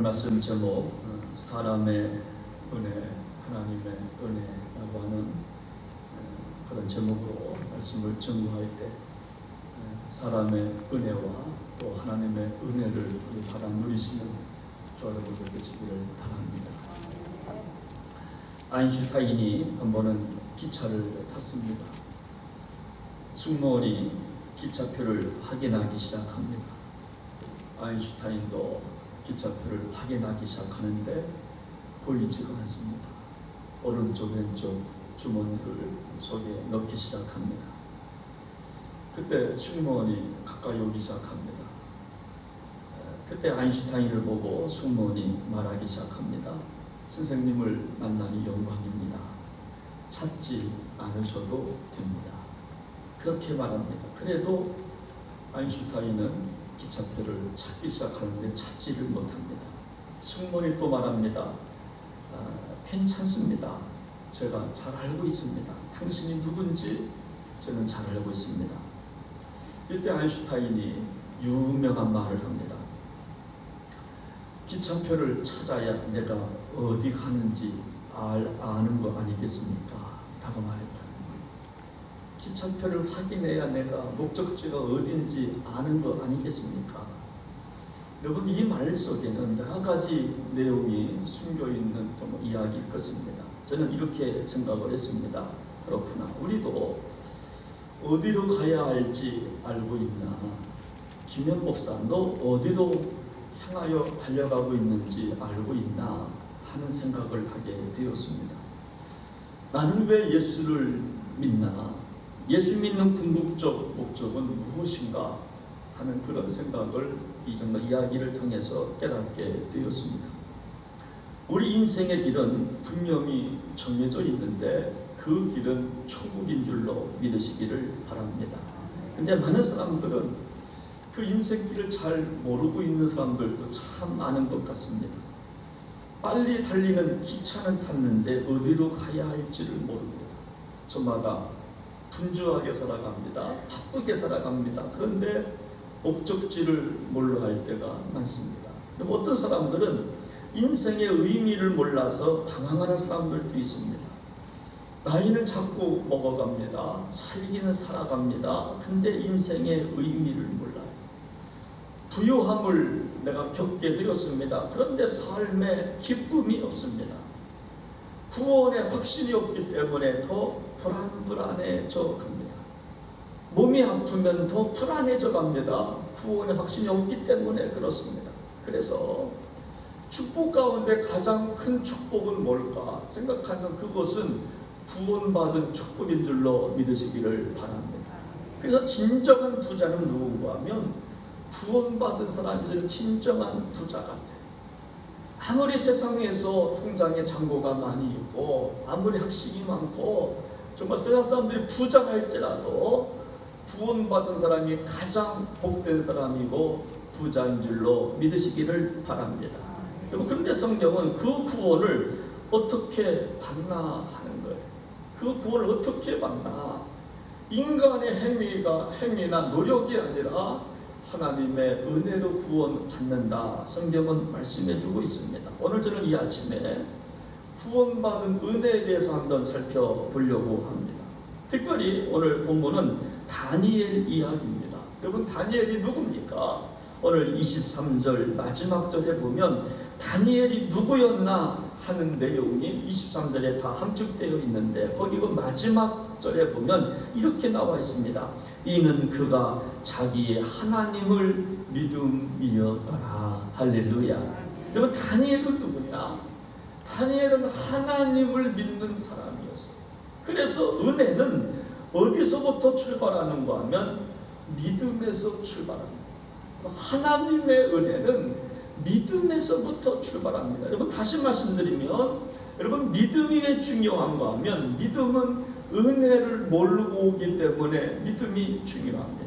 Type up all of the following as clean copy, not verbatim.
말씀 제목 사람의 은혜, 하나님의 은혜라고 하는 그런 제목으로 말씀을 전무할 때 사람의 은혜와 또 하나님의 은혜를 우리 받아 누리시는 저 여러분들 되시기를 바랍니다. 아인슈타인이 한 번은 기차를 탔습니다. 승무원이 기차표를 확인하기 시작합니다. 아인슈타인도 기차표를 확인하기 시작하는데 보이지가 않습니다. 오른쪽 왼쪽 주머니를 속에 넣기 시작합니다. 그때 승무원이 가까이 오기 시작합니다. 그때 아인슈타인을 보고 승무원이 말하기 시작합니다. 선생님을 만나니 영광입니다. 찾지 않으셔도 됩니다. 그렇게 말합니다. 그래도 아인슈타인은 기차표를 찾기 시작하는데 찾지를 못합니다. 승무원이 또 말합니다. 괜찮습니다. 제가 잘 알고 있습니다. 당신이 누군지 저는 잘 알고 있습니다. 이때 아인슈타인이 유명한 말을 합니다. 기차표를 찾아야 내가 어디 가는지 아는 거 아니겠습니까? 라고 말했다. 기차표를 확인해야 내가 목적지가 어딘지 아는 거 아니겠습니까? 여러분, 이 말 속에는 여러 가지 내용이 숨겨있는 좀 이야기일 것입니다. 저는 이렇게 생각을 했습니다. 그렇구나. 우리도 어디로 가야 할지 알고 있나? 김현 목사, 너 어디로 향하여 달려가고 있는지 알고 있나? 하는 생각을 하게 되었습니다. 나는 왜 예수를 믿나? 예수 믿는 궁극적 목적은 무엇인가 하는 그런 생각을 이 정도 이야기를 통해서 깨닫게 되었습니다. 우리 인생의 길은 분명히 정해져 있는데 그 길은 천국인 줄로 믿으시기를 바랍니다. 근데 많은 사람들은 그 인생길을 잘 모르고 있는 사람들도 참 많은 것 같습니다. 빨리 달리는 기차는 탔는데 어디로 가야 할지를 모릅니다. 저마다 분주하게 살아갑니다. 바쁘게 살아갑니다. 그런데 목적지를 몰라 할 때가 많습니다. 어떤 사람들은 인생의 의미를 몰라서 방황하는 사람들도 있습니다. 나이는 자꾸 먹어갑니다. 살기는 살아갑니다. 근데 인생의 의미를 몰라요. 부유함을 내가 겪게 되었습니다. 그런데 삶에 기쁨이 없습니다. 구원의 확신이 없기 때문에 더 불안해져 갑니다. 몸이 아프면 더 불안해져 갑니다. 구원의 확신이 없기 때문에 그렇습니다. 그래서 축복 가운데 가장 큰 축복은 뭘까 생각하면 그것은 구원받은 축복인 줄로 믿으시기를 바랍니다. 그래서 진정한 부자는 누군가 하면 구원받은 사람이 진정한 부자 같아요. 아무리 세상에서 통장에 잔고가 많이 있고 아무리 학식이 많고 정말 세상 사람들이 부자할지라도 구원받은 사람이 가장 복된 사람이고 부자인 줄로 믿으시기를 바랍니다. 그런데 성경은 그 구원을 어떻게 받나 하는 거예요. 그 구원을 어떻게 받나? 인간의 행위나 노력이 아니라 하나님의 은혜로 구원받는다. 성경은 말씀해주고 있습니다. 오늘 저는 이 아침에 구원받은 은혜에 대해서 한번 살펴보려고 합니다. 특별히 오늘 본문은 다니엘 이야기입니다. 여러분, 다니엘이 누굽니까? 오늘 23절 마지막 절에 보면 다니엘이 누구였나 하는 내용이 23절에 다 함축되어 있는데 거기 그 마지막 절에 보면 이렇게 나와 있습니다. 이는 그가 자기의 하나님을 믿음이었더라. 할렐루야. 여러분, 다니엘은 누구냐? 다니엘은 하나님을 믿는 사람이었어요. 그래서 은혜는 어디서부터 출발하는가 하면 믿음에서 출발합니다. 하나님의 은혜는 믿음에서부터 출발합니다. 여러분, 다시 말씀드리면 여러분, 믿음이 왜 중요한가 하면 믿음은 은혜를 모르고 오기 때문에 믿음이 중요합니다.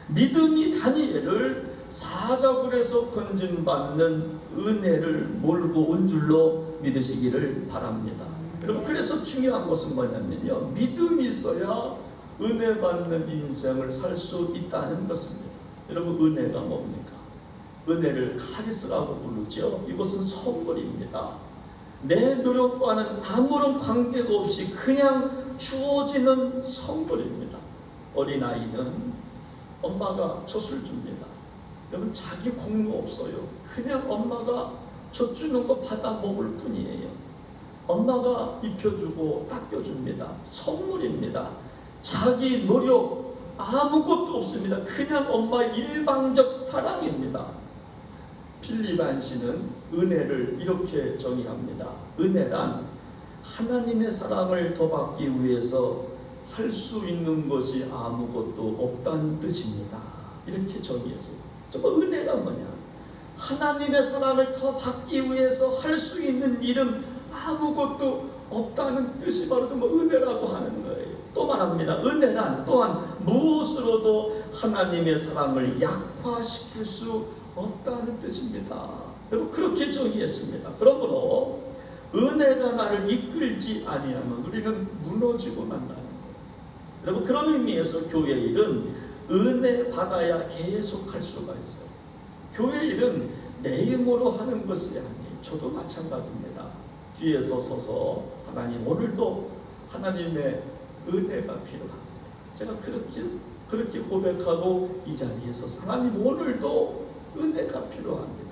믿음이 다니엘을 사자굴에서 건진받는 은혜를 몰고 온 줄로 믿으시기를 바랍니다. 여러분, 그래서 중요한 것은 뭐냐면요, 믿음이 있어야 은혜 받는 인생을 살 수 있다는 것입니다. 여러분, 은혜가 뭡니까? 은혜를 카리스라고 부르죠. 이것은 선물입니다. 내 노력과는 아무런 관계가 없이 그냥 주어지는 선물입니다. 어린아이는 엄마가 젖을 줍니다. 여러분, 자기 공로 없어요. 그냥 엄마가 젖 주는 거 받아 먹을 뿐이에요. 엄마가 입혀주고 닦여줍니다. 선물입니다. 자기 노력 아무것도 없습니다. 그냥 엄마의 일방적 사랑입니다. 필립 안시는 은혜를 이렇게 정의합니다. 은혜란 하나님의 사랑을 더 받기 위해서 할 수 있는 것이 아무것도 없다는 뜻입니다. 이렇게 정의했어요. 정말 은혜가 뭐냐? 하나님의 사랑을 더 받기 위해서 할 수 있는 일은 아무것도 없다는 뜻이 바로 정말 은혜라고 하는 거예요. 또 말합니다. 은혜란 또한 무엇으로도 하나님의 사랑을 약화시킬 수 없다는 뜻입니다. 여러분, 그렇게 정의했습니다. 그러므로 은혜가 나를 이끌지 아니하면 우리는 무너지고 만다는 거예요. 여러분, 그런 의미에서 교회 일은 은혜 받아야 계속할 수가 있어요. 교회 일은 내 힘으로 하는 것이 아니에요. 저도 마찬가지입니다. 뒤에서 서서 하나님, 오늘도 하나님의 은혜가 필요합니다. 제가 그렇게 고백하고 이 자리에 서서 하나님, 오늘도 은혜가 필요합니다.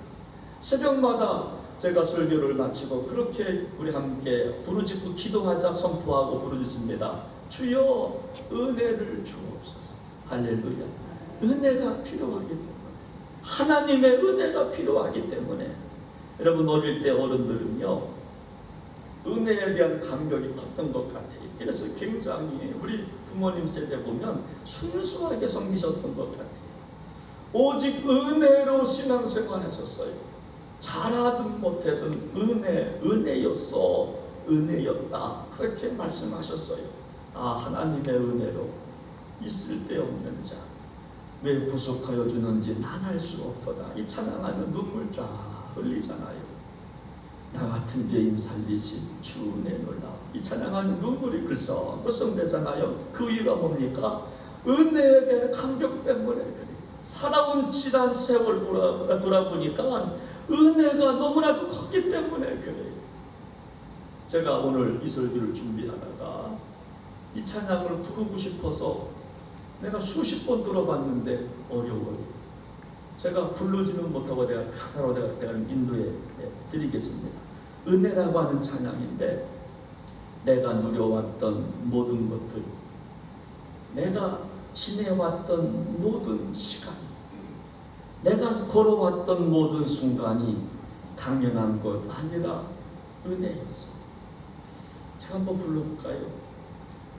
새벽마다 제가 설교를 마치고 그렇게 우리 함께 부르짖고 기도하자 선포하고 부르짖습니다. 주여 은혜를 주옵소서. 할렐루야. 은혜가 필요하기 때문에, 하나님의 은혜가 필요하기 때문에, 여러분, 어릴 때 어른들은요 은혜에 대한 감격이 컸던 것 같아요. 그래서 굉장히 우리 부모님 세대 보면 순수하게 섬기셨던 것 같아요. 오직 은혜로 신앙생활 하셨어요. 잘하든 못하든 은혜였어, 은혜였다, 그렇게 말씀하셨어요. 하나님의 은혜로 있을 데 없는 자 왜 구속하여 주는지 난 알 수 없도다. 이 찬양하면 눈물 쫙 흘리잖아요. 나 같은 죄인 살리신 주 은혜 놀라워. 이 찬양하면 눈물이 글썽글썽되잖아요. 그 이유가 뭡니까? 은혜에 대한 감격 때문에 그래요. 살아온 지난 세월 돌아보니까 은혜가 너무나도 컸기 때문에 그래요. 제가 오늘 이 설교를 준비하다가 이 찬양을 부르고 싶어서 내가 수십 번 들어봤는데 어려워요. 제가 부르지는 못하고 내가 가사로 내가 인도해 드리겠습니다. 은혜라고 하는 찬양인데, 내가 누려왔던 모든 것들, 내가 지내왔던 모든 시간, 내가 걸어왔던 모든 순간이 당연한 것 아니라 은혜였습니다. 제가 한번 불러볼까요?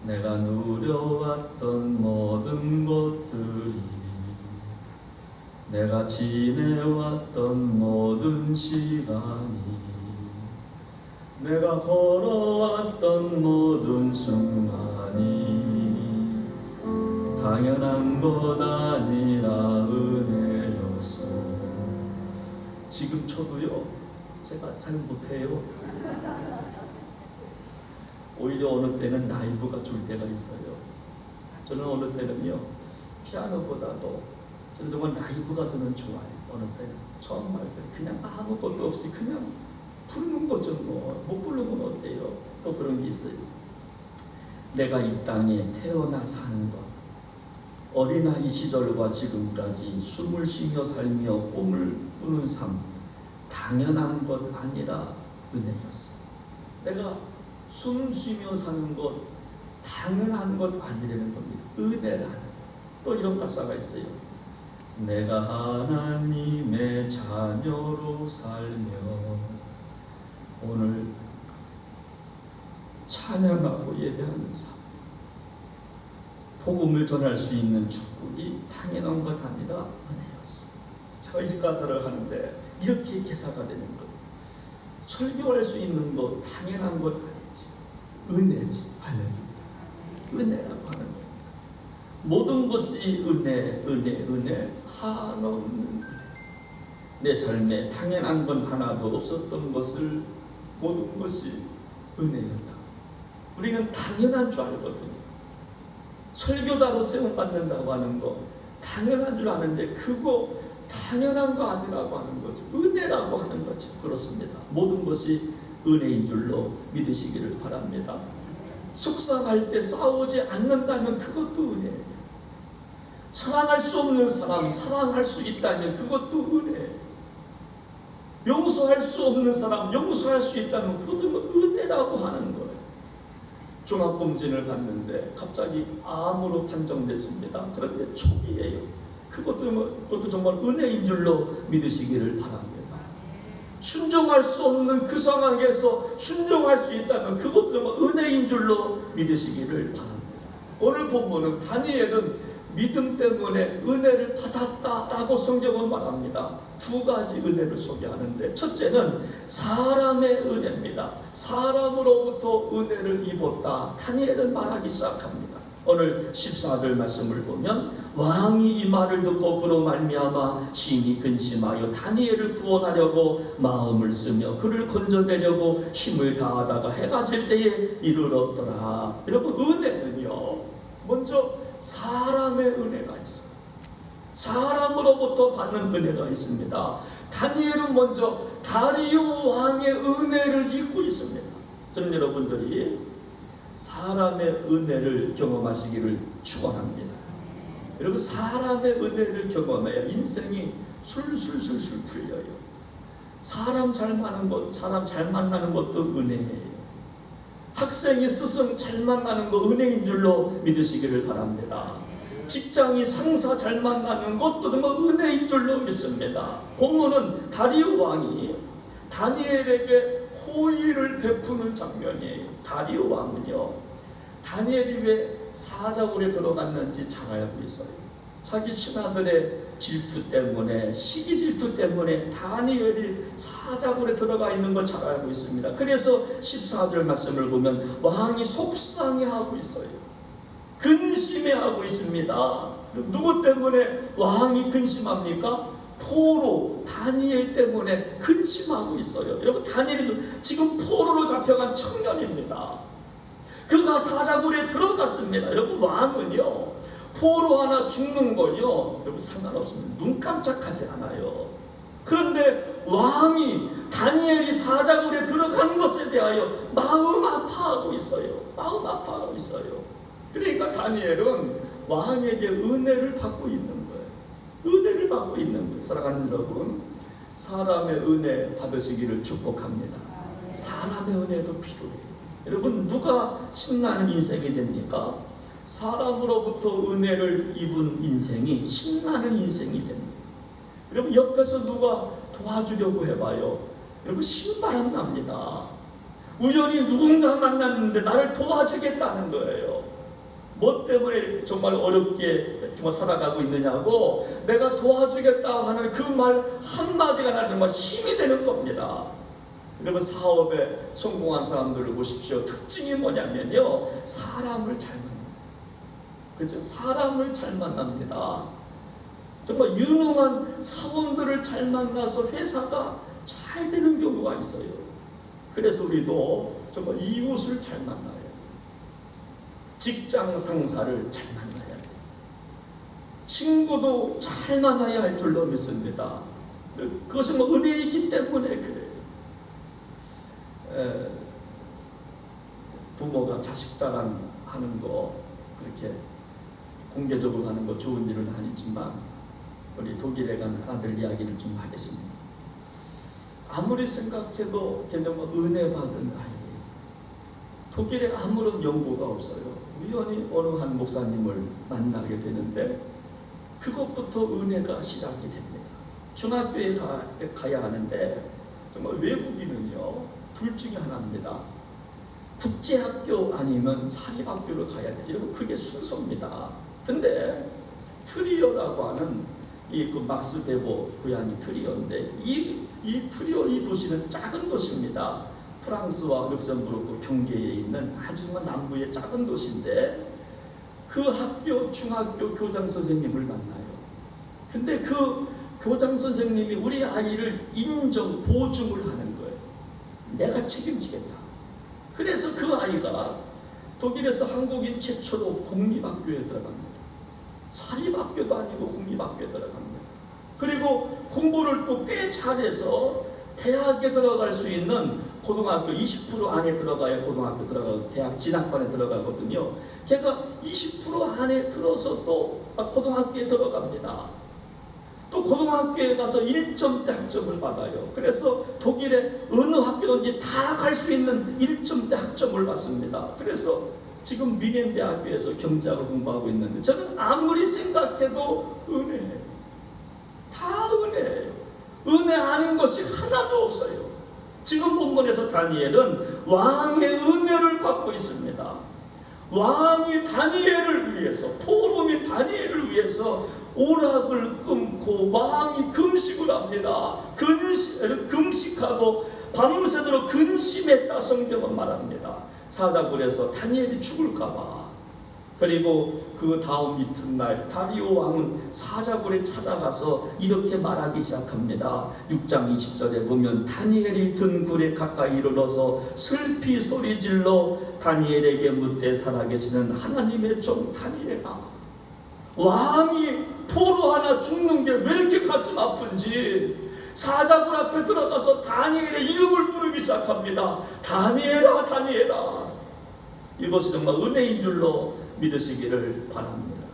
내가 누려왔던 모든 것들이, 내가 지내왔던 모든 시간이, 내가 걸어왔던 모든 순간이 당연한 것 아니라 은혜였어. 지금 저도요, 제가 잘 못해요. 오히려 어느 때는 라이브가 좋을 때가 있어요. 저는 어느 때는요, 피아노보다도 저는 정말 라이브가 저는 좋아요. 어느 때는 정말 그냥 아무것도 없이 그냥 부르는 거죠. 못 부르면 어때요? 또 그런 게 있어요. 내가 이 땅에 태어나 사는 것, 어린아이 시절과 지금까지 숨을 쉬며 살며 꿈을 꾸는 삶, 당연한 것 아니라 은혜였어. 내가 숨 쉬며 사는 것 당연한 것 아니라는 겁니다. 은혜라는. 또 이런 가사가 있어요. 내가 하나님의 자녀로 살며 오늘 찬양하고 예배하는 삶, 복음을 전할 수 있는 축복이 당연한 것 아니라 은혜였어. 제가 이 가사를 하는데 이렇게 개사가 되는 거예요. 설교할 수 있는 것 당연한 것 아니지, 은혜지. 할렐루야. 은혜라고 하는 거예요. 모든 것이 은혜, 한없는 은혜. 내 삶에 당연한 건 하나도 없었던 것을 모든 것이 은혜였다. 우리는 당연한 줄 알거든요. 설교자로 세움받는다고 하는 거 당연한 줄 아는데, 그거 당연한 거 아니라고 하는 거죠. 은혜라고 하는 거죠. 그렇습니다. 모든 것이 은혜인 줄로 믿으시기를 바랍니다. 속상할 때 싸우지 않는다면 그것도 은혜예요. 사랑할 수 없는 사람 사랑할 수 있다면 그것도 은혜예요. 용서할 수 없는 사람 용서할 수 있다면 그것도 은혜라고 하는 거예요. 종합검진을 갔는데 갑자기 암으로 판정됐습니다. 그런데 초기예요. 그것도 정말 은혜인 줄로 믿으시기를 바랍니다. 순종할 수 없는 그 상황에서 순종할 수 있다면 그것도 정말 은혜인 줄로 믿으시기를 바랍니다. 오늘 본문은 다니엘은 믿음 때문에 은혜를 받았다라고 성경은 말합니다. 두 가지 은혜를 소개하는데, 첫째는 사람의 은혜입니다. 사람으로부터 은혜를 입었다. 다니엘은 말하기 시작합니다. 오늘 14절 말씀을 보면 왕이 이 말을 듣고 그로 말미암아 심히 근심하여 다니엘을 구원하려고 마음을 쓰며 그를 건져내려고 힘을 다하다가 해가 질 때에 이르렀더라. 여러분, 은혜는요, 먼저 사람의 은혜가 있어요. 사람으로부터 받는 은혜가 있습니다. 다니엘은 먼저 다리오 왕의 은혜를 입고 있습니다. 저는 여러분들이 사람의 은혜를 경험하시기를 축원합니다. 여러분, 사람의 은혜를 경험해야 인생이 술술술술 풀려요. 사람 잘 만나는 것도 은혜예요. 학생이 스승 잘 만나는 거 은혜인 줄로 믿으시기를 바랍니다. 직장이 상사 잘 만나는 것도 정말 은혜인 줄로 믿습니다. 본문은 다리오 왕이 다니엘에게 호의를 베푸는 장면이에요. 다리오 왕은요, 다니엘이 왜 사자굴에 들어갔는지 잘 알고 있어요. 자기 신하들의 질투 때문에, 시기 질투 때문에 다니엘이 사자굴에 들어가 있는 걸 잘 알고 있습니다. 그래서 14절 말씀을 보면 왕이 속상해하고 있어요. 근심해하고 있습니다. 누구 때문에 왕이 근심합니까? 포로, 다니엘 때문에 근심하고 있어요. 여러분, 다니엘도 지금 포로로 잡혀간 청년입니다. 그가 사자굴에 들어갔습니다. 여러분, 왕은요, 포로 하나 죽는 건요, 여러분, 상관없습니다. 눈 깜짝하지 않아요. 그런데 왕이 다니엘이 사자굴에 들어간 것에 대하여 마음 아파하고 있어요. 마음 아파하고 있어요. 그러니까 다니엘은 왕에게 은혜를 받고 있는 거예요. 은혜를 받고 있는 거예요. 사랑하는 여러분, 사람의 은혜 받으시기를 축복합니다. 사람의 은혜도 필요해요. 여러분, 누가 신나는 인생이 됩니까? 사람으로부터 은혜를 입은 인생이 신나는 인생이 됩니다. 여러분, 옆에서 누가 도와주려고 해봐요. 여러분, 신바람 납니다. 우연히 누군가 만났는데 나를 도와주겠다는 거예요. 뭐 때문에 정말 어렵게 정말 살아가고 있느냐고, 내가 도와주겠다 하는 그 말 한마디가 나를 정말 힘이 되는 겁니다. 여러분, 사업에 성공한 사람들을 보십시오. 특징이 뭐냐면요, 사람을 잘 만납니다. 그죠? 사람을 잘 만납니다. 정말 유능한 사원들을 잘 만나서 회사가 잘 되는 경우가 있어요. 그래서 우리도 정말 이웃을 잘 만나요. 직장 상사를 잘 만나야 돼요. 친구도 잘 만나야 할 줄로 믿습니다. 그것은 뭐 은혜이기 때문에 그래요. 부모가 자식 자랑하는 거 그렇게 공개적으로 하는 거 좋은 일은 아니지만, 우리 독일에 간 아들 이야기를 좀 하겠습니다. 아무리 생각해도 걔는 뭐 은혜 받은 아이예요. 독일에 아무런 연고가 없어요. 우연히 어느 한 목사님을 만나게 되는데 그것부터 은혜가 시작이 됩니다. 중학교에 가야 하는데 정말 외국인은요, 둘 중에 하나입니다. 국제학교 아니면 사립학교를 가야 돼요. 여러분, 그게 순서입니다. 근데 트리오라고 하는 그 막스 베버 고향이 트리오인데, 이 트리오 이 도시는 작은 도시입니다. 프랑스와 룩셈부르크 경계에 있는 아주 정말 남부의 작은 도시인데, 그 학교 중학교 교장 선생님을 만나요. 근데 그 교장 선생님이 우리 아이를 인정 보증을 하는 거예요. 내가 책임지겠다. 그래서 그 아이가 독일에서 한국인 최초로 공립학교에 들어갑니다. 사립학교도 아니고 공립학교에 들어갑니다. 그리고 공부를 또 꽤 잘해서 대학에 들어갈 수 있는 고등학교 20% 안에 들어가야 고등학교 들어가고 대학 진학반에 들어가거든요. 걔가 20% 안에 들어서 또 고등학교에 들어갑니다. 또 고등학교에 가서 1점대 학점을 받아요. 그래서 독일의 어느 학교든지 다 갈 수 있는 1점대 학점을 받습니다. 그래서 지금 미넨대학교에서 경제학을 공부하고 있는데 저는 아무리 생각해도 은혜예요. 다 은혜예요. 은혜 아닌 것이 하나도 없어요. 지금 본문에서 다니엘은 왕의 은혜를 받고 있습니다. 왕이 다니엘을 위해서, 포로미 다니엘을 위해서 오락을 끊고 왕이 금식을 합니다. 금식하고 밤새도록 근심했다 성경은 말합니다. 사자굴에서 다니엘이 죽을까봐. 그리고 그 다음 이튿날 다리오 왕은 사자굴에 찾아가서 이렇게 말하기 시작합니다. 6장 20절에 보면 다니엘이 든 굴에 가까이 이르러서 슬피 소리질러 다니엘에게 묻되 살아계시는 하나님의 종 다니엘아, 왕이 포로 하나 죽는 게 왜 이렇게 가슴 아픈지 사자굴 앞에 들어가서 다니엘의 이름을 부르기 시작합니다. 다니엘아, 다니엘아. 이것이 정말 은혜인 줄로 믿으시기를 바랍니다.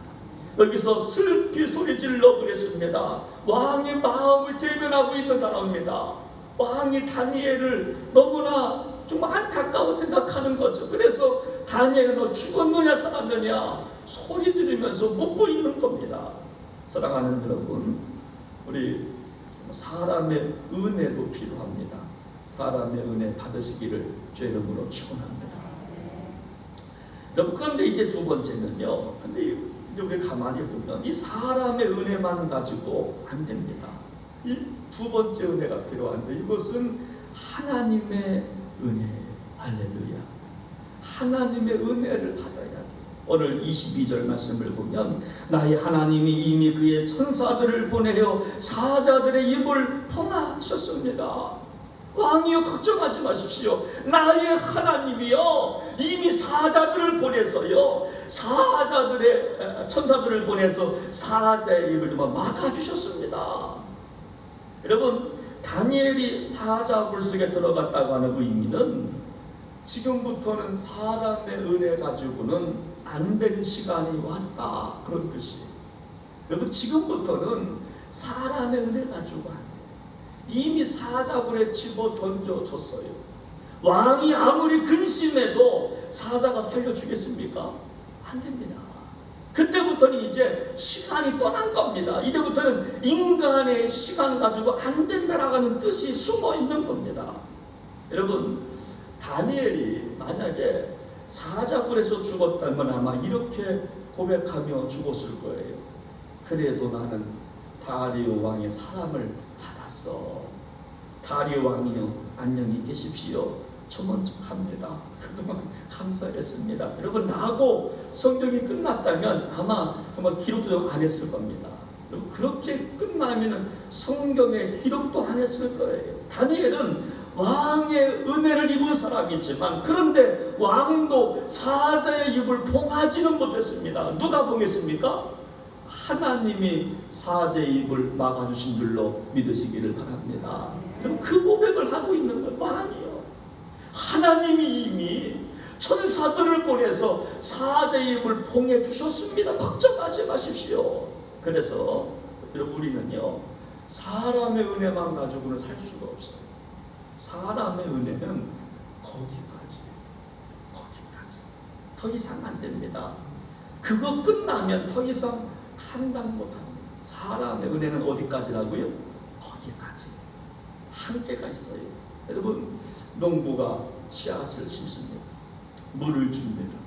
여기서 슬피 소리질러 그랬습니다. 왕의 마음을 대변하고 있는 단어입니다. 왕이 다니엘을 너무나 좀 안타까워 생각하는 거죠. 그래서 다니엘은 너 죽었느냐 살았느냐 소리 지르면서 묻고 있는 겁니다. 사랑하는 여러분, 우리 사람의 은혜도 필요합니다. 사람의 은혜 받으시기를 주의 이름으로 축원합니다. 여러분, 그런데 이제 두 번째는요. 근데 이제 우리 가만히 보면 이 사람의 은혜만 가지고 안 됩니다. 이 두 번째 은혜가 필요한데 이것은 하나님의 은혜. 할렐루야. 하나님의 은혜를 받아야 돼요. 오늘 22절 말씀을 보면 나의 하나님이 이미 그의 천사들을 보내어 사자들의 입을 봉하셨습니다. 왕이여 걱정하지 마십시오. 나의 하나님이요 이미 사자들을 보내서요 천사들을 보내서 사자의 입을 막아주셨습니다. 여러분, 다니엘이 사자굴 속에 들어갔다고 하는 의미는 지금부터는 사람의 은혜 가지고는 안 된 시간이 왔다, 그런 뜻이에요. 여러분, 지금부터는 사람의 은혜 가지고 안 돼요. 이미 사자굴에 집어 던져줬어요. 왕이 아무리 근심해도 사자가 살려주겠습니까? 안 됩니다. 그때부터는 이제 시간이 떠난 겁니다. 이제부터는 인간의 시간 가지고 안 된다라는 뜻이 숨어 있는 겁니다. 여러분, 다니엘이 만약에 사자굴에서 죽었다면 아마 이렇게 고백하며 죽었을 거예요. 그래도 나는 다리오 왕의 사람을 받았어. 다리오 왕이요 안녕히 계십시오. 저 먼저 갑니다. 그동안 감사했습니다. 여러분, 나고 성경이 끝났다면 아마 정말 기록도 안 했을 겁니다. 여러분, 그렇게 끝나면 성경에 기록도 안 했을 거예요. 다니엘은 왕의 은혜를 입은 사람이지만 그런데 왕도 사자의 입을 봉하지는 못했습니다. 누가 봉했습니까? 하나님이 사자의 입을 막아주신 줄로 믿으시기를 바랍니다. 그럼 그 고백을 하고 있는 건 왕이요. 하나님이 이미 천사들을 보내서 사자의 입을 봉해 주셨습니다. 걱정하지 마십시오. 그래서 여러분, 우리는요 사람의 은혜만 가지고는 살 수가 없어요. 사람의 은혜는 거기까지. 더 이상 안 됩니다. 그거 끝나면 더 이상 감당 못합니다. 사람의 은혜는 어디까지라고요? 거기까지. 한계가 있어요. 여러분, 농부가 씨앗을 심습니다. 물을 줍니다.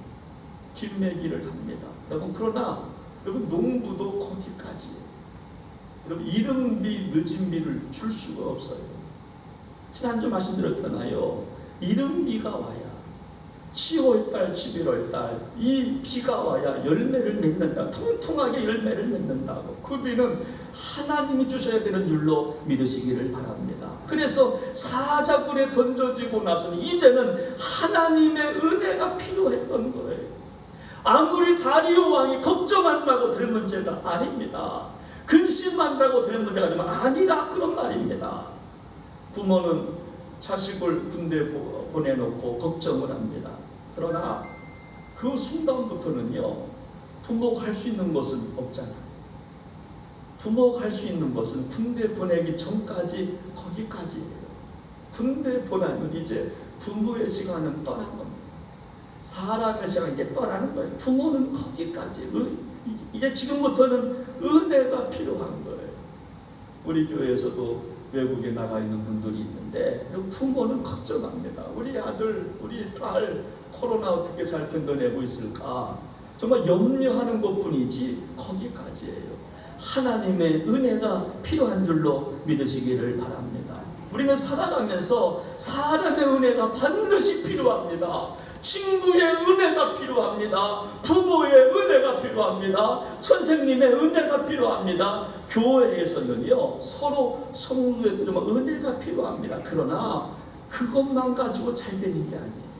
김매기를 합니다. 여러분, 그러나 여러분, 농부도 거기까지예요. 여러분, 이른 비 늦은 비를 줄 수가 없어요. 지난주 말씀드렸잖아요. 이른 비가 와야 10월달, 11월달 이 비가 와야 열매를 맺는다. 통통하게 열매를 맺는다고. 그 비는 하나님이 주셔야 되는 줄로 믿으시기를 바랍니다. 그래서 사자굴에 던져지고 나서는 이제는 하나님의 은혜가 필요했던 거예요. 아무리 다리오 왕이 걱정한다고 될 문제가 아닙니다. 근심한다고 되는 문제가 아니면 아니라 그런 말입니다. 부모는 자식을 군대 보내놓고 걱정을 합니다. 그러나 그 순간부터는요, 부모가 할 수 있는 것은 없잖아요. 부모가 할 수 있는 것은 군대 보내기 전까지 거기까지예요. 군대 보내면 이제 부모의 시간은 떠난 겁니다. 사람의 시간은 이제 떠나는 거예요. 부모는 거기까지. 이제 지금부터는 은혜가 필요한 거예요. 우리 교회에서도 외국에 나가 있는 분들이 있는데 부모는 걱정합니다. 우리 아들, 우리 딸 코로나 어떻게 잘 견뎌내고 있을까? 정말 염려하는 것뿐이지 거기까지예요. 하나님의 은혜가 필요한 줄로 믿으시기를 바랍니다. 우리는 살아가면서 사람의 은혜가 반드시 필요합니다. 친구의 은혜가 필요합니다. 부모의 은혜가 필요합니다. 선생님의 은혜가 필요합니다. 교회에서는요, 서로 성도의 은혜가 필요합니다. 그러나 그것만 가지고 잘 되는 게 아니에요.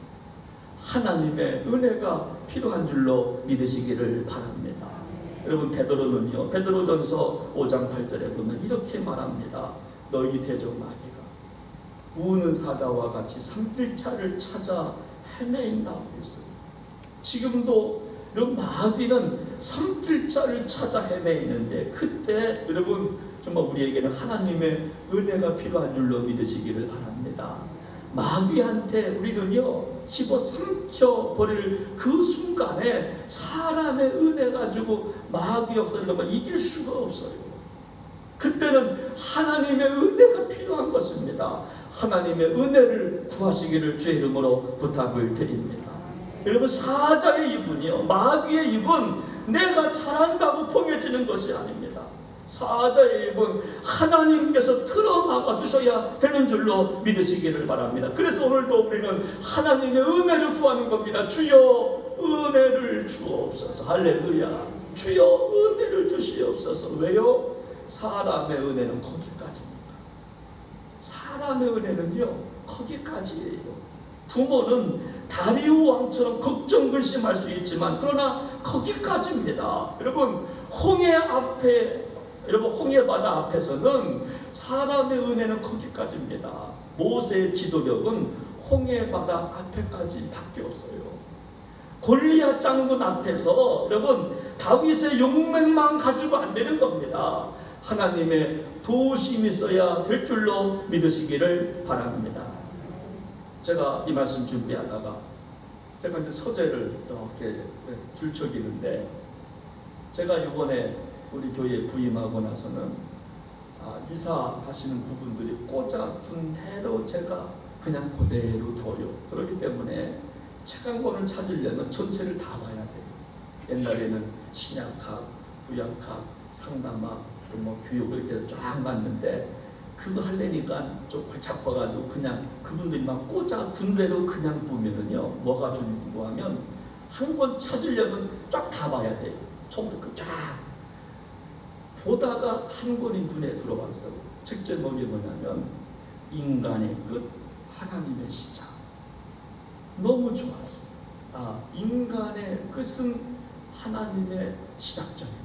하나님의 은혜가 필요한 줄로 믿으시기를 바랍니다. 여러분, 베드로는요, 베드로전서 5장 8절에 보면 이렇게 말합니다. 너희 대적 마귀가 우는 사자와 같이 삼킬자를 찾아 헤매인다고 했어요. 지금도 이런 마귀는 삼킬자를 찾아 헤매이는데, 그때 여러분 정말 우리에게는 하나님의 은혜가 필요한 줄로 믿으시기를 바랍니다. 마귀한테 우리는요, 집어 삼켜버릴 그 순간에 사람의 은혜 가지고 마귀 역사를 이길 수가 없어요. 그때는 하나님의 은혜가 필요한 것입니다. 하나님의 은혜를 구하시기를 주의 이름으로 부탁을 드립니다. 여러분, 사자의 입은요, 마귀의 입은 내가 잘한다고 봉해지는 것이 아닙니다. 사자의 입은 하나님께서 틀어막아 주셔야 되는 줄로 믿으시기를 바랍니다. 그래서 오늘도 우리는 하나님의 은혜를 구하는 겁니다. 주여 은혜를 주옵소서. 할렐루야. 주여 은혜를 주시옵소서. 왜요? 사람의 은혜는 거기까지입니다. 사람의 은혜는요, 거기까지예요. 부모는 다리우 왕처럼 걱정 근심할 수 있지만, 그러나 거기까지입니다. 여러분, 홍해 바다 앞에서는 사람의 은혜는 거기까지입니다. 모세의 지도력은 홍해 바다 앞에까지 밖에 없어요. 골리앗 장군 앞에서 여러분, 다윗의 용맹만 가지고 안 되는 겁니다. 하나님의 도우심이 있어야 될 줄로 믿으시기를 바랍니다. 제가 이 말씀 준비하다가 제가 이제 서재를 이렇게 줄쳐기는데, 제가 이번에 우리 교회에 부임하고 나서는 이사하시는 부분들이 꽂아둔 대로 제가 그냥 그대로 둬요. 그렇기 때문에 책 한 권을 찾으려면 전체를 다 봐야 돼요. 옛날에는 신약학, 구약학, 상담학, 또 교육 이렇게 쫙 봤는데, 그거 하려니까 좀 골치 아파가지고 그냥 그분들이 막 꽂아둔 대로 그냥 보면은요, 뭐가 좀 뭐하면 한 권 찾으려면 쫙 다 봐야 돼요. 처음부터 쫙 보다가 한 권이 눈에 들어왔어요. 책 제목이 뭐냐면 인간의 끝, 하나님의 시작. 너무 좋았어요. 인간의 끝은 하나님의 시작점이구나.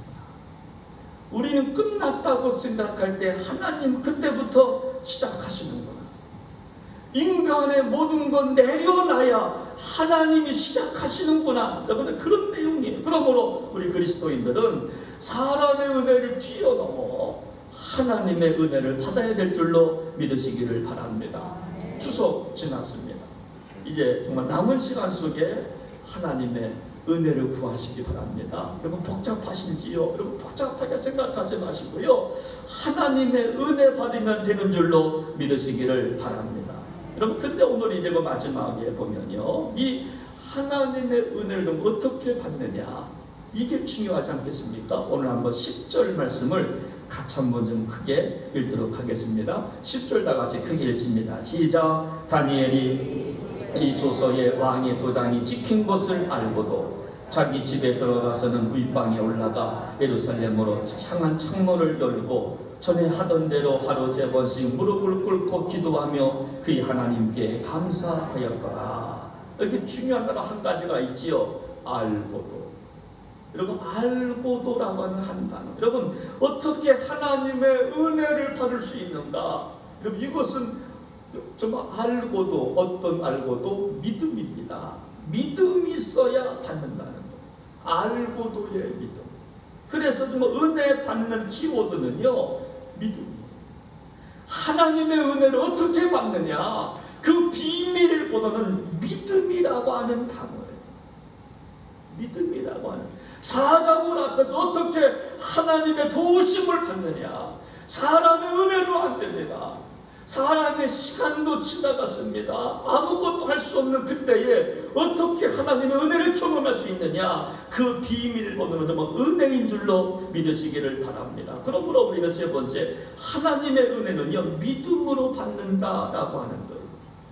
우리는 끝났다고 생각할 때 하나님 그때부터 시작하시는구나. 인간의 모든 건 내려놔야 하나님이 시작하시는구나. 여러분, 그런 내용이에요. 그러므로 우리 그리스도인들은 사람의 은혜를 뛰어넘어 하나님의 은혜를 받아야 될 줄로 믿으시기를 바랍니다. 추석 지났습니다. 이제 정말 남은 시간 속에 하나님의 은혜를 구하시기 바랍니다. 여러분, 복잡하신지요? 여러분, 복잡하게 생각하지 마시고요, 하나님의 은혜 받으면 되는 줄로 믿으시기를 바랍니다. 여러분, 근데 오늘 이제 그 마지막에 보면요, 이 하나님의 은혜를 어떻게 받느냐, 이게 중요하지 않겠습니까? 오늘 한번 10절 말씀을 같이 한번 좀 크게 읽도록 하겠습니다. 10절 다 같이 크게 읽습니다. 시작. 다니엘이 이 조서의 왕의 도장이 찍힌 것을 알고도 자기 집에 들어가서는 윗방에 올라가 예루살렘으로 향한 창문을 열고 전에 하던 대로 하루 3번씩 무릎을 꿇고 기도하며 그의 하나님께 감사하였더라. 여기 중요한 단어 한 가지가 있지요. 알고도. 여러분, 알고도라고 하는 한 단어. 여러분, 어떻게 하나님의 은혜를 받을 수 있는가? 여러분, 이것은 정말 알고도, 어떤 알고도? 믿음입니다. 믿음이 있어야 받는다는 것. 알고도의 믿음. 그래서 정말 은혜 받는 키워드는요, 믿음이에요. 하나님의 은혜를 어떻게 받느냐? 그 비밀을 보다는 믿음이라고 하는 단어예요. 믿음이라고 하는. 사자굴 앞에서 어떻게 하나님의 도우심을 받느냐? 사람의 은혜도 안 됩니다. 사람의 시간도 지나갔습니다. 아무것도 할 수 없는 그때에 어떻게 하나님의 은혜를 경험할 수 있느냐? 그 비밀을 보면 정말 은혜인 줄로 믿으시기를 바랍니다. 그러므로 우리가 세 번째, 하나님의 은혜는요, 믿음으로 받는다라고 하는 거예요.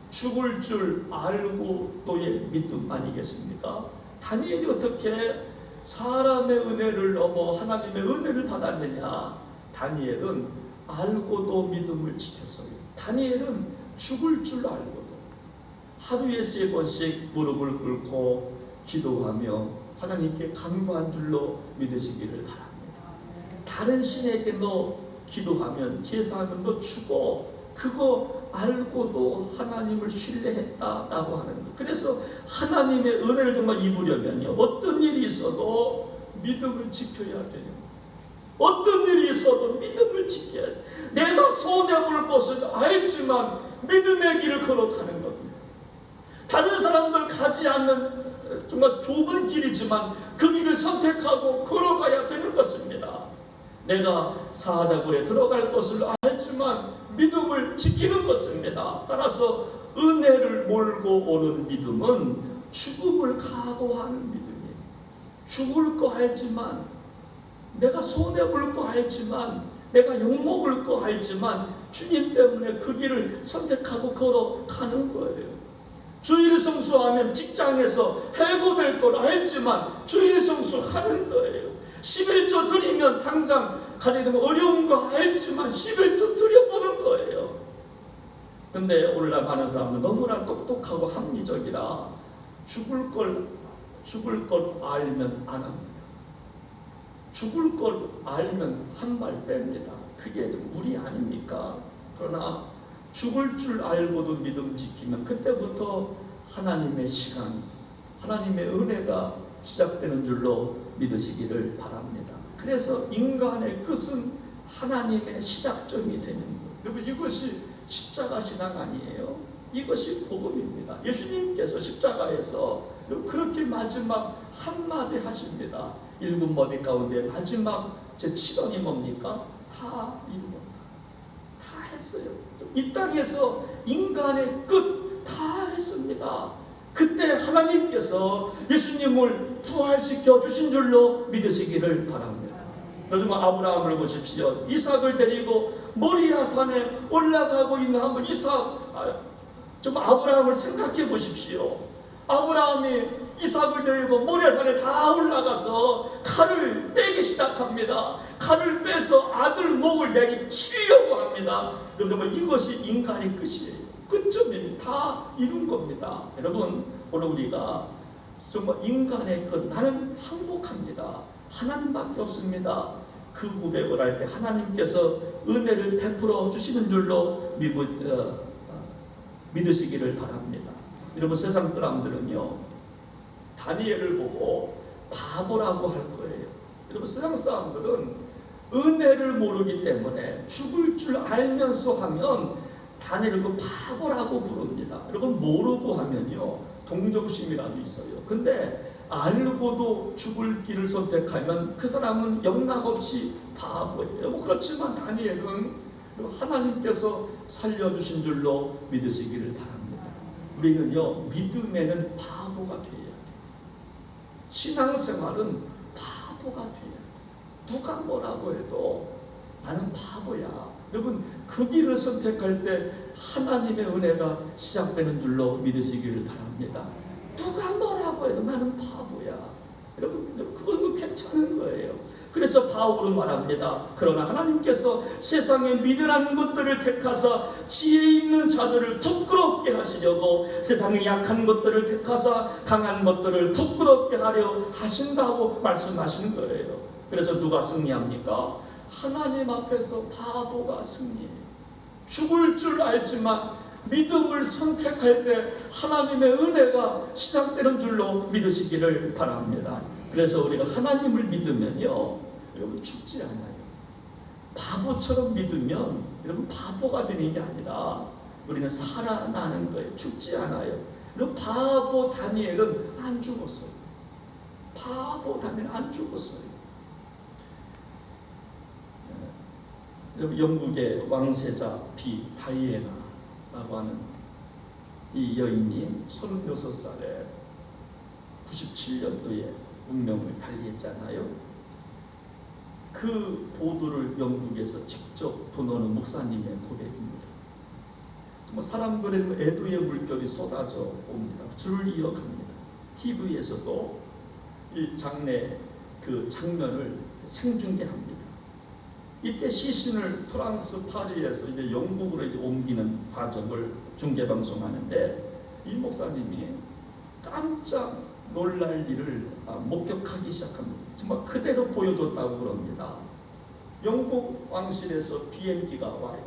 죽을 줄 알고도의 믿음 아니겠습니까? 다니엘이 어떻게 사람의 은혜를 넘어 하나님의 은혜를 받았느냐? 다니엘은 알고도 믿음을 지켰어요. 다니엘은 죽을 줄 알고도 하루에 3번씩 무릎을 꿇고 기도하며 하나님께 간구한 줄로 믿으시기를 바랍니다. 다른 신에게도 기도하면 제사하면도 주고 그거 알고도 하나님을 신뢰했다라고 하는 거예요. 그래서 하나님의 은혜를 정말 입으려면요, 어떤 일이 있어도 믿음을 지켜야 돼요. 어떤 일이 있어도 믿음을 지켜야 돼. 내가 손해볼 것을 알지만 믿음의 길을 걸어가는 겁니다. 다른 사람들 가지 않는 정말 좁은 길이지만 그 길을 선택하고 걸어가야 되는 것입니다. 내가 사자굴에 들어갈 것을 알지만 믿음을 지키는 것입니다. 따라서 은혜를 몰고 오는 믿음은 죽음을 각오하는 믿음이에요. 죽을 거 알지만, 내가 손해볼 거 알지만, 내가 욕먹을 거 알지만 주님 때문에 그 길을 선택하고 걸어가는 거예요. 주일 성수하면 직장에서 해고될 걸 알지만 주일 성수하는 거예요. 11조 드리면 당장 가게 되면 어려운 거 알지만 11조 드려보는 거예요. 근데 오늘날 많은 사람은 너무나 똑똑하고 합리적이라 죽을 걸 알면 안 합니다. 죽을 걸 알면 한 발 뺍니다. 그게 좀 무리 아닙니까? 그러나 죽을 줄 알고도 믿음 지키면 그때부터 하나님의 시간, 하나님의 은혜가 시작되는 줄로 믿으시기를 바랍니다. 그래서 인간의 끝은 하나님의 시작점이 되는 거예요. 여러분, 이것이 십자가 신앙 아니에요? 이것이 복음입니다. 예수님께서 십자가에서 그렇게 마지막 한마디 하십니다. 7마디 가운데 마지막 제7원이 뭡니까? 다 이루었다. 다 했어요. 이 땅에서 인간의 끝 다 했습니다. 그때 하나님께서 예수님을 부활시켜 주신 줄로 믿으시기를 바랍니다. 여러분, 아브라함을 보십시오. 이삭을 데리고 모리아 산에 올라가고 있는 한번 좀 아브라함을 생각해 보십시오. 아브라함이 이삭을 데리고 모리아산에 다 올라가서 칼을 빼기 시작합니다. 칼을 빼서 아들 목을 내리치려고 합니다. 여러분, 이것이 인간의 끝이에요. 끝점이 다 이룬 겁니다. 여러분, 오늘 우리가 정말 인간의 끝, 나는 행복합니다. 하나님밖에 없습니다. 그 고백을 할 때 하나님께서 은혜를 베풀어 주시는 줄로 믿으시기를 바랍니다. 여러분, 세상 사람들은요, 다니엘을 보고 바보라고 할 거예요. 여러분, 세상 사람들은 은혜를 모르기 때문에 죽을 줄 알면서 하면 다니엘을 그 바보라고 부릅니다. 여러분, 모르고 하면요, 동정심이라도 있어요. 근데 알고도 죽을 길을 선택하면 그 사람은 영락없이 바보예요. 그렇지만 다니엘은 하나님께서 살려주신 줄로 믿으시기를 바랍니다. 우리는요, 믿음에는 바보가 되어야 돼요. 신앙생활은 바보가 되어야 돼요. 누가 뭐라고 해도 나는 바보야. 여러분, 그 길을 선택할 때 하나님의 은혜가 시작되는 줄로 믿으시기를 바랍니다. 누가 뭐라고 해도 나는 바보야. 여러분, 그건 괜찮은 거예요. 그래서 바울은 말합니다. 그러나 하나님께서 세상에 미련한 것들을 택하사 지혜 있는 자들을 부끄럽게 하시려고 세상에 약한 것들을 택하사 강한 것들을 부끄럽게 하려 하신다고 말씀하시는 거예요. 그래서 누가 승리합니까? 하나님 앞에서 바보가 승리해요. 죽을 줄 알지만 믿음을 선택할 때 하나님의 은혜가 시작되는 줄로 믿으시기를 바랍니다. 그래서 우리가 하나님을 믿으면요, 여러분 죽지 않아요. 바보처럼 믿으면 여러분 바보가 되는 게 아니라 우리는 살아나는 거예요. 죽지 않아요. 여러분 바보 다니엘은 안 죽었어요. 바보 다니엘 안 죽었어요. 여러분 영국의 왕세자 비 다이애나라고 하는 이 여인이 36살에 97년도에 운명을 달리했잖아요. 그 보도를 영국에서 직접 보는 목사님의 고백입니다. 사람들의 애도의 물결이 쏟아져 옵니다. 줄을 이어갑니다. TV에서도 이 장례 그 장면을 생중계합니다. 이때 시신을 프랑스 파리에서 이제 영국으로 이제 옮기는 과정을 중계 방송하는데 이 목사님이 깜짝 놀랄 일을 목격하기 시작합니다. 정말 그대로 보여줬다고 그럽니다. 영국 왕실에서 비행기가 와요.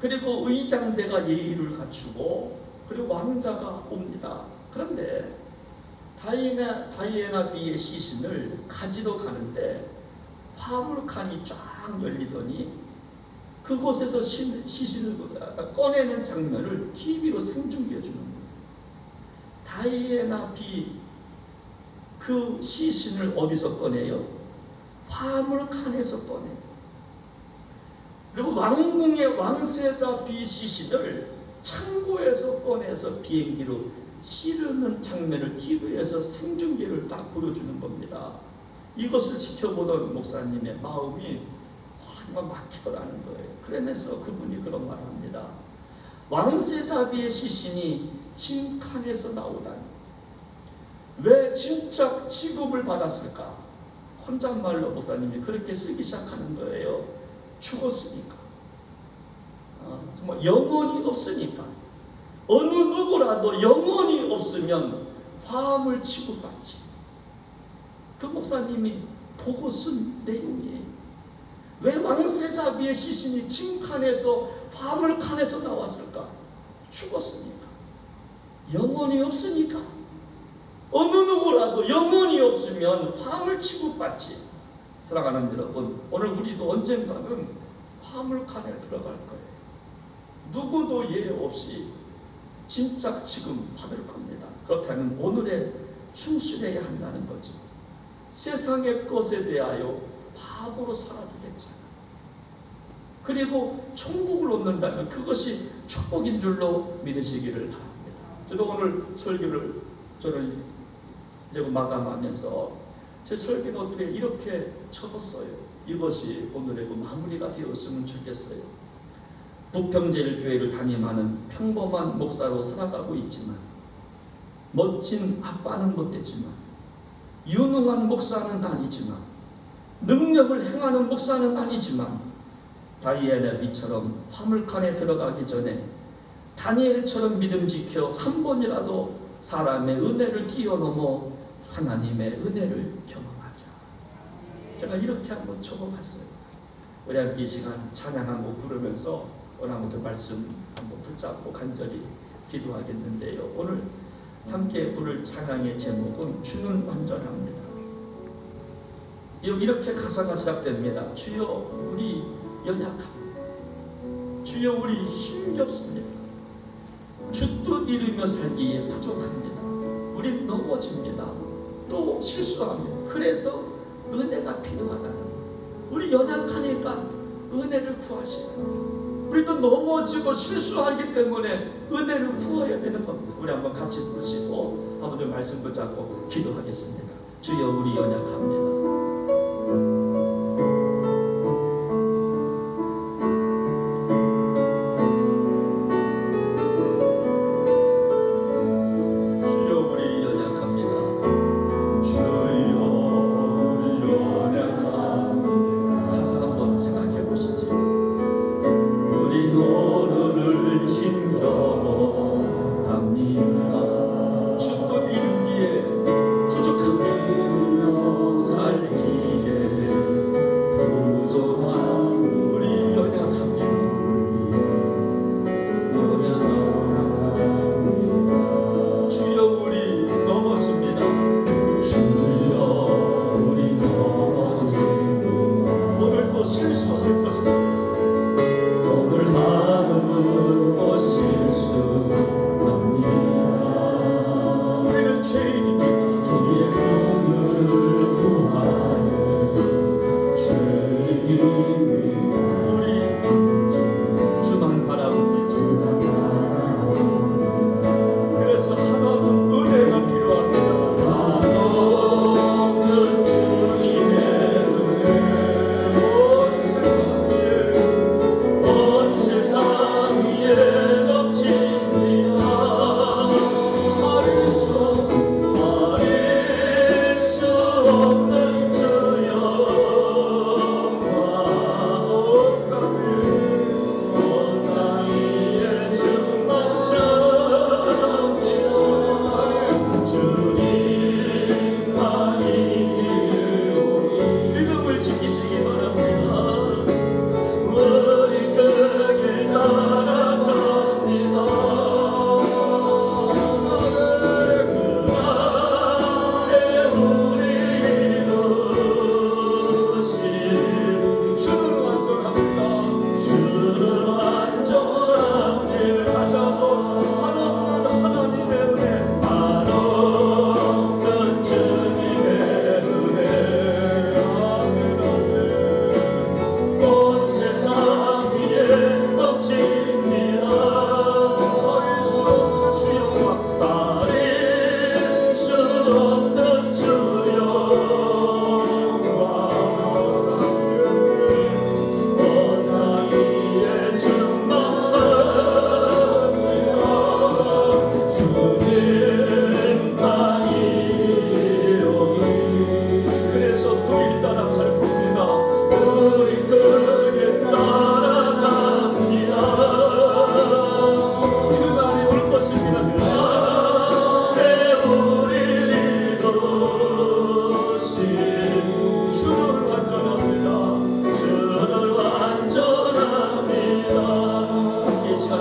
그리고 의장대가 예의를 갖추고 그리고 왕자가 옵니다. 그런데 다이애나 비의 시신을 가지러 가는데 화물칸이 쫙 열리더니 그곳에서 시신을 꺼내는 장면을 TV로 생중계해 주는 거예요. 다이애나 비 그 시신을 어디서 꺼내요? 화물칸에서 꺼내요. 그리고 왕궁의 왕세자 비 시신을 창고에서 꺼내서 비행기로 실으는 장면을 TV에서 생중계를 딱 보여주는 겁니다. 이것을 지켜보던 목사님의 마음이 정말 막히더라는 거예요. 그러면서 그분이 그런 말을 합니다. 왕세자비의 시신이 징칸에서 나오다니 왜 진짜 취급을 받았을까? 혼잣말로 목사님이 그렇게 쓰기 시작하는 거예요. 죽었으니까, 정말 영혼이 없으니까. 어느 누구라도 영혼이 없으면 화음을 취급받지. 그 목사님이 보고 쓴 내용이에요. 왜 왕세자비의 시신이 징칸에서 화물칸에서 나왔을까? 죽었으니까. 영혼이 없으니까. 어느 누구라도 영혼이 없으면 화물 취급받지. 사랑하는 여러분, 오늘 우리도 언젠가는 화물칸에 들어갈 거예요. 누구도 예외 없이 진짜 지금 받을 겁니다. 그렇다면 오늘에 충실해야 한다는 거죠. 세상의 것에 대하여 바보로 살아도 괜찮아. 그리고 천국을 얻는다면 그것이 축복인 줄로 믿으시기를 바랍니다. 저도 오늘 설교를 저는 이제 마감하면서 제 설교 노트에 이렇게 적었어요. 이것이 오늘의 그 마무리가 되었으면 좋겠어요. 북평제일교회를 담임하는 평범한 목사로 살아가고 있지만 멋진 아빠는 못 되지만 유능한 목사는 아니지만 능력을 행하는 목사는 아니지만 다이애나 비처럼 화물칸에 들어가기 전에 다니엘처럼 믿음 지켜 한 번이라도 사람의 은혜를 뛰어넘어 하나님의 은혜를 경험하자. 제가 이렇게 한번 적어봤어요. 우리 함께 이 시간 찬양 한곡 부르면서 오늘 한번 말씀 한번 붙잡고 간절히 기도하겠는데요. 오늘 함께 부를 찬양의 제목은 주는 완전합니다. 이렇게 가사가 시작됩니다. 주여 우리 연약합니다. 주여 우리 힘겹습니다. 주 뜻 이루며 살기에 부족합니다. 우린 넘어집니다. 또 실수합니다. 그래서 은혜가 필요하다는 거예요. 우리 연약하니까 은혜를 구하시고 우리도 넘어지고 실수하기 때문에 은혜를 구해야 되는 겁니다. 우리 한번 같이 부르시고 한번 말씀 붙잡고 기도하겠습니다. 주여 우리 연약합니다. 주여 우리 연약합니다.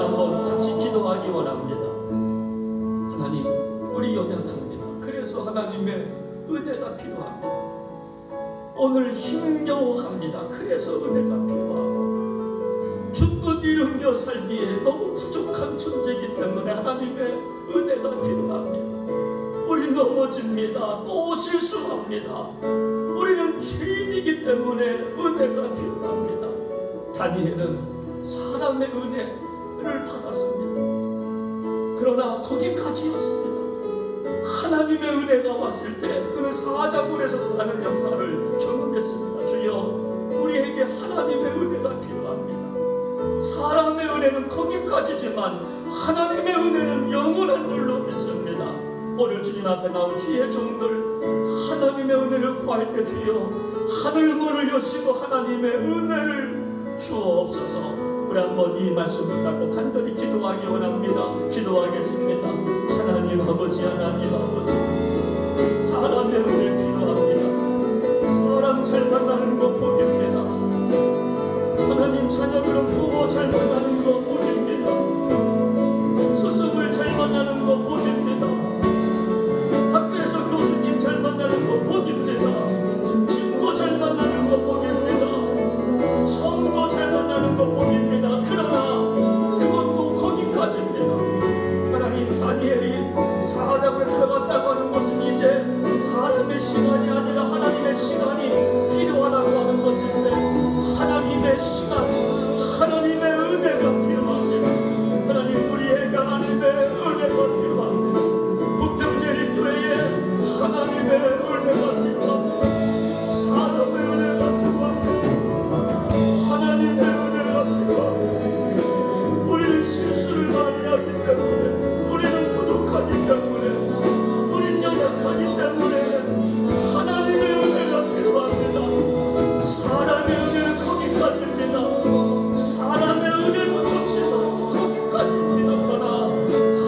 한번 같이 기도하기 원합니다. 하나님, 우리 연약합니다. 그래서 하나님의 은혜가 필요합니다. 오늘 힘겨워합니다. 그래서 은혜가 필요하고, 죽고 일으켜 살기에 너무 부족한 존재이기 때문에 하나님의 은혜가 필요합니다. 우리 넘어집니다. 또 실수합니다. 우리는 죄인이기 때문에 은혜가 필요합니다. 다니엘은 사람의 은혜를 받았습니다. 그러나 거기까지였습니다. 하나님의 은혜가 왔을 때 그는 사자굴에서 사는 역사를 경험했습니다. 주여, 우리에게 하나님의 은혜가 필요합니다. 사람의 은혜는 거기까지지만 하나님의 은혜는 영원한 줄로 믿습니다. 오늘 주님 앞에 나온 주의 종들, 하나님의 은혜를 구할 때 주여 하늘문을 여시고 하나님의 은혜를 주옵소서. 우리 한번 이 말씀 붙잡고 간절히 기도하기 원합니다. 기도하겠습니다. 하나님 아버지, 하나님 아버지, 사람의 은혜 필요합니다. 사람 잘 만나는 것 복입니다. 하나님, 자녀들은 부모 잘 만나는 것 복입니다. 스승을 잘 만나는 것 복입니다. 학교에서 교수님 잘 만나는 것 복입니다. 친구 잘 만나는 것 복입니다. 성도 잘 만나는 것 복입니다. 그러나 그것도 거기까지입니다. 하나님, 다니엘이 사자굴에 들어갔다고 하는 것은 이제 사람의 시간이 아니라 하나님의 시간이 필요하다고 하는 것인데, 하나님의 시간, 하나님의 은혜가 필요합니다. 하나님, 우리에게 하나님의 은혜가 필요합니다. 부평제리 교회에 하나님의 은혜가 필요합니다. 사람의 은혜가 필요합니다. 하나님의 은혜가 필요합니다. 우리는 실수를 많이 하기 때문에, 우리는 부족하기 때문에, 우리는 연약하기 때문에 하나님의 은혜가 필요합니다. 사람의 은혜는 거기까지입니다. 사람의 은혜도 좋지만 거기까지입니다. 그러나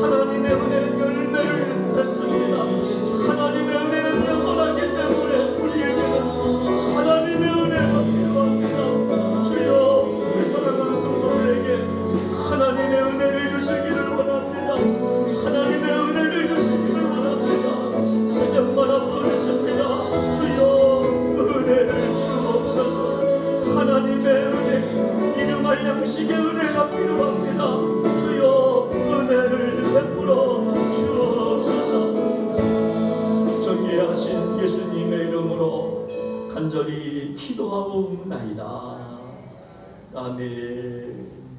하나님의 은혜는 열매를 맺습니다. 하나님의 은혜는 영원하기 때문에 우리에게는 하나님의 은혜가 필요합니다. 주여, 우리 사랑하는 성도들에게 하나님의 은혜를 주시기를 원합니다. 하나님의 은혜를 주시기를 원합니다. 새벽마다 부르겠습니다. 주여, 은혜를 주옵소서. 하나님의 은혜, 일용할 양식의 은혜가 필요합니다. 주여, 은혜를 베풀어 주옵소서. 존귀하신 예수님의 이름으로 간절히 기도하옵나이다. 아멘.